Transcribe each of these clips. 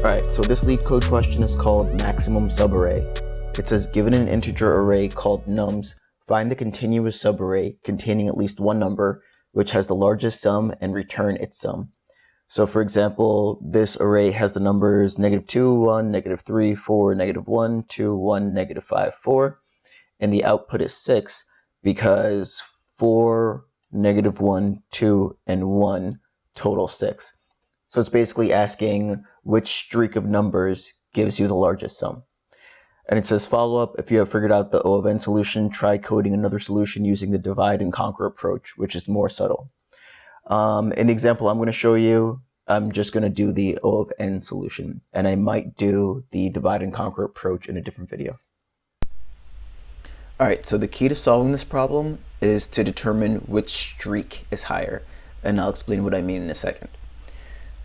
Alright, so this LeetCode question is called maximum subarray. It says, given an integer array called nums, find the continuous subarray containing at least one number, which has the largest sum, and return its sum. So for example, this array has the numbers -2, 1, -3, 4, -1, 2, 1, -5, 4, and the output is 6 because 4, -1, 2, and 1 total 6. So it's basically asking which streak of numbers gives you the largest sum. And it says follow up, if you have figured out the O of n solution, try coding another solution using the divide and conquer approach, which is more subtle. In the example I'm going to show you, I'm just going to do the O of n solution, and I might do the divide and conquer approach in a different video. Alright, so the key to solving this problem is to determine which streak is higher, and I'll explain what I mean in a second.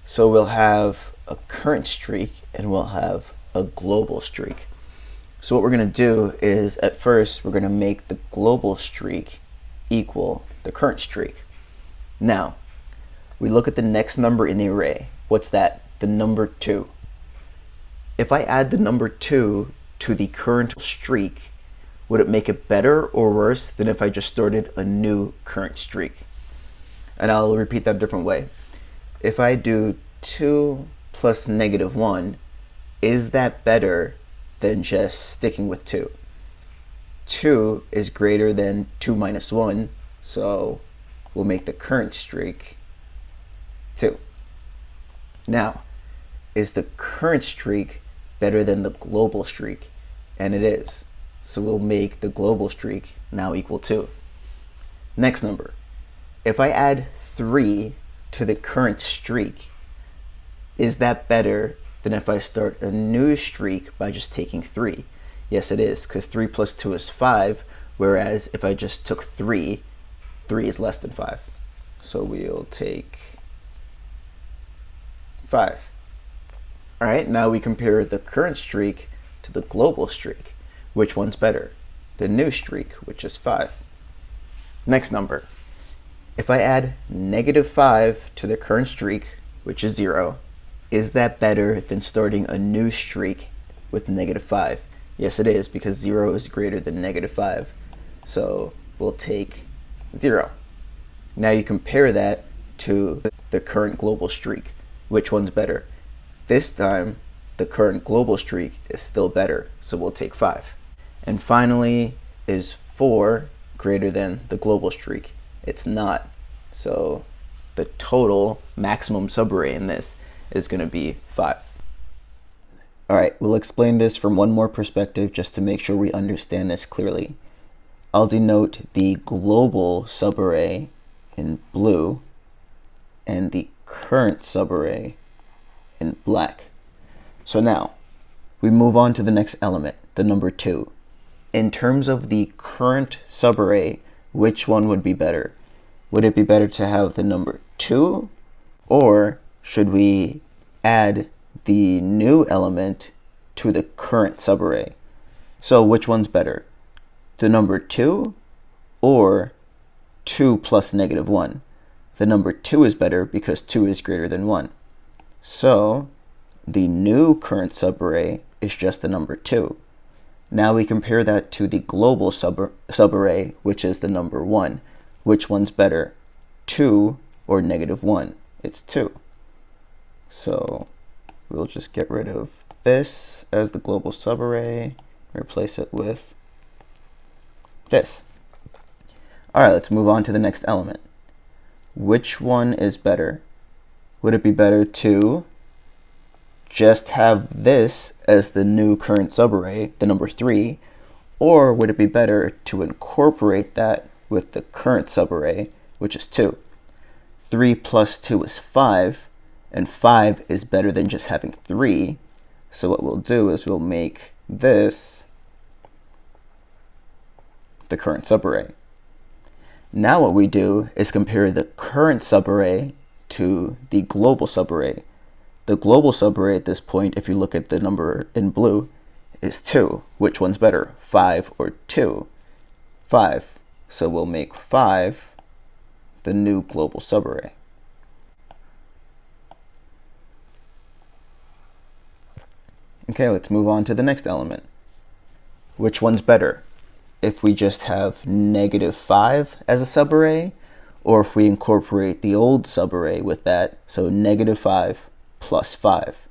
So we'll have a current streak and we'll have a global streak. So what we're going to do is, at first, we're going to make the global streak equal the current streak. Now, we look at the next number in the array. What's that? The number 2. If I add the number 2 to the current streak, would it make it better or worse than if I just started a new current streak? And I'll repeat that a different way. If I do 2 plus -1, is that better than just sticking with 2? 2 is greater than 2 minus 1, so we'll make the current streak 2. Now, is the current streak better than the global streak? And it is. So we'll make the global streak now equal 2. Next number. If I add 3 to the current streak, is that better than if I start a new streak by just taking 3? Yes, it is, because 3 plus 2 is 5, whereas if I just took 3, 3 is less than 5. So we'll take 5. All right, now we compare the current streak to the global streak. Which one's better? The new streak, which is 5. Next number. If I add -5 to the current streak, which is 0, is that better than starting a new streak with -5? Yes, it is, because 0 is greater than -5. So we'll take 0. Now you compare that to the current global streak. Which one's better? This time, the current global streak is still better, so we'll take 5. And finally, is 4 greater than the global streak? It's not. So the total maximum subarray in this is going to be 5. Alright, we'll explain this from one more perspective just to make sure we understand this clearly. I'll denote the global subarray in blue and the current subarray in black. So now, we move on to the next element, the number 2. In terms of the current subarray, which one would be better? Would it be better to have the number 2, or should we add the new element to the current subarray? So which one's better? The number 2 or 2 plus -1? The number 2 is better because 2 is greater than 1. So the new current subarray is just the number 2. Now we compare that to the global subarray, which is the number 1. Which one's better, 2 or -1? It's 2. So we'll just get rid of this as the global subarray, replace it with this. All right, let's move on to the next element. Which one is better? Would it be better to just have this as the new current subarray, the number 3, or would it be better to incorporate that with the current subarray, which is 2? 3 plus 2 is 5, and 5 is better than just having 3. So what we'll do is we'll make this the current subarray. Now what we do is compare the current subarray to the global subarray. The global subarray at this point, if you look at the number in blue, is 2. Which one's better, 5 or 2? 5. So we'll make 5 the new global subarray. Okay, let's move on to the next element. Which one's better? If we just have -5 as a subarray, or if we incorporate the old subarray with that, so -5 plus 5.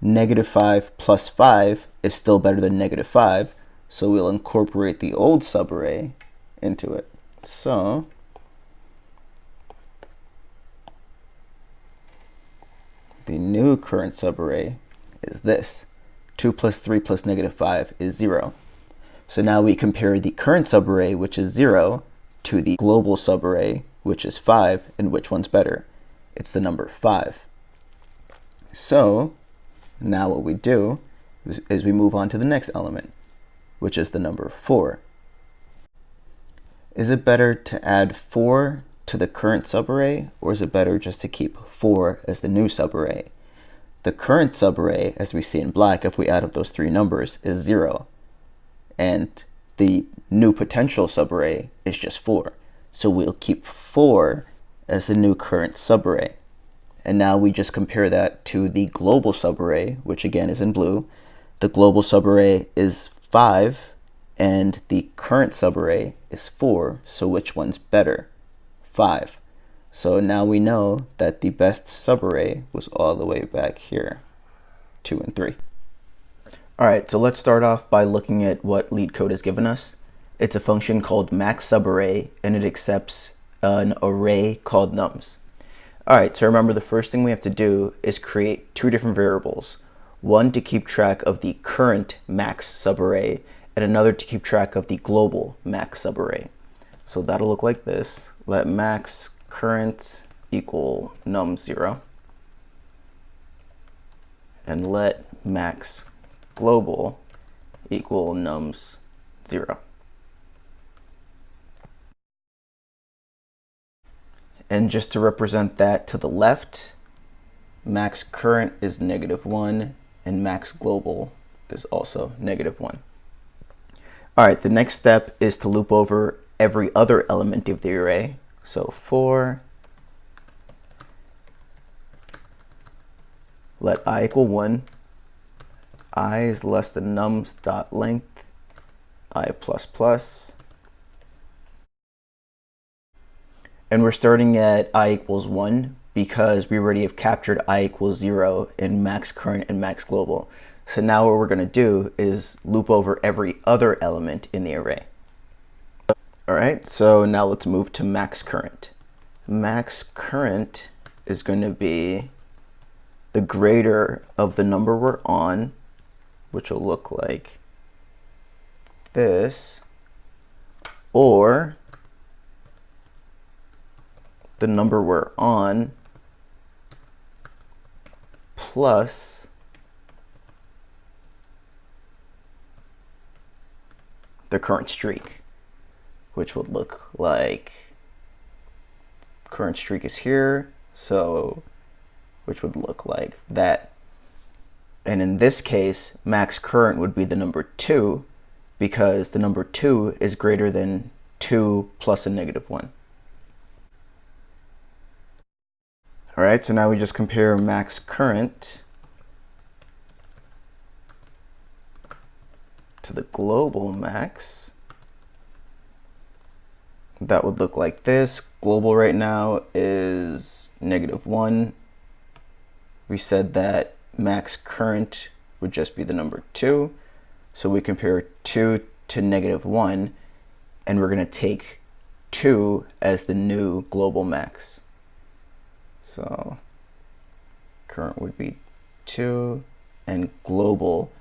-5 plus 5 is still better than -5, so we'll incorporate the old subarray into it. So the new current subarray is this. 2 plus 3 plus -5 is 0. So now we compare the current subarray, which is 0, to the global subarray, which is 5, and which one's better? It's the number 5. So now what we do is we move on to the next element, which is the number 4. Is it better to add 4 to the current subarray, or is it better just to keep 4 as the new subarray? The current subarray, as we see in black, if we add up those three numbers, is 0. And the new potential subarray is just 4. So we'll keep 4 as the new current subarray. And now we just compare that to the global subarray, which again is in blue. The global subarray is 5, and the current subarray is 4. So which one's better? 5. So now we know that the best subarray was all the way back here, 2 and 3. All right, so let's start off by looking at what LeetCode has given us. It's a function called maxSubarray, and it accepts an array called nums. All right, so remember the first thing we have to do is create two different variables. One to keep track of the current maxSubarray, and another to keep track of the global maxSubarray. So that'll look like this. Let max current equal num0, and let max global equal nums0. And just to represent that to the left, max current is -1 and max global is also -1. All right, the next step is to loop over every other element of the array. So for let I equal 1, I is less than nums.length, I plus plus. And we're starting at I equals 1 because we already have captured I equals 0 in max current and max global. So now what we're going to do is loop over every other element in the array. All right, so now let's move to max current. Max current is going to be the greater of the number we're on, which will look like this, or the number we're on plus the current streak, which would look like current streak is here, so which would look like that. And in this case, max current would be the number 2 because the number 2 is greater than 2 plus a -1. All right, so now we just compare max current to the global max. That would look like this. Global right now is -1. We said that max current would just be the number 2. So we compare 2 to -1, and we're going to take 2 as the new global max. So current would be 2, and global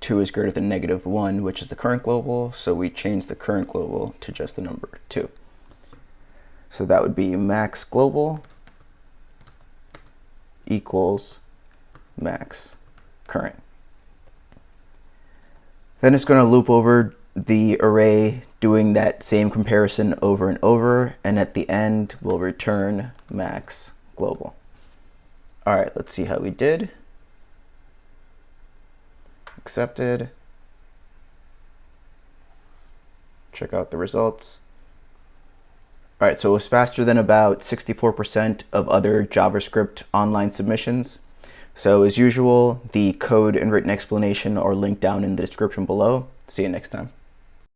2 is greater than -1, which is the current global. So we change the current global to just the number 2. So that would be max global equals max current. Then it's going to loop over the array, doing that same comparison over and over, and at the end we'll return max global. All right, let's see how we did. Accepted. Check out the results. All right, so it was faster than about 64% of other JavaScript online submissions. So as usual, the code and written explanation are linked down in the description below. See you next time.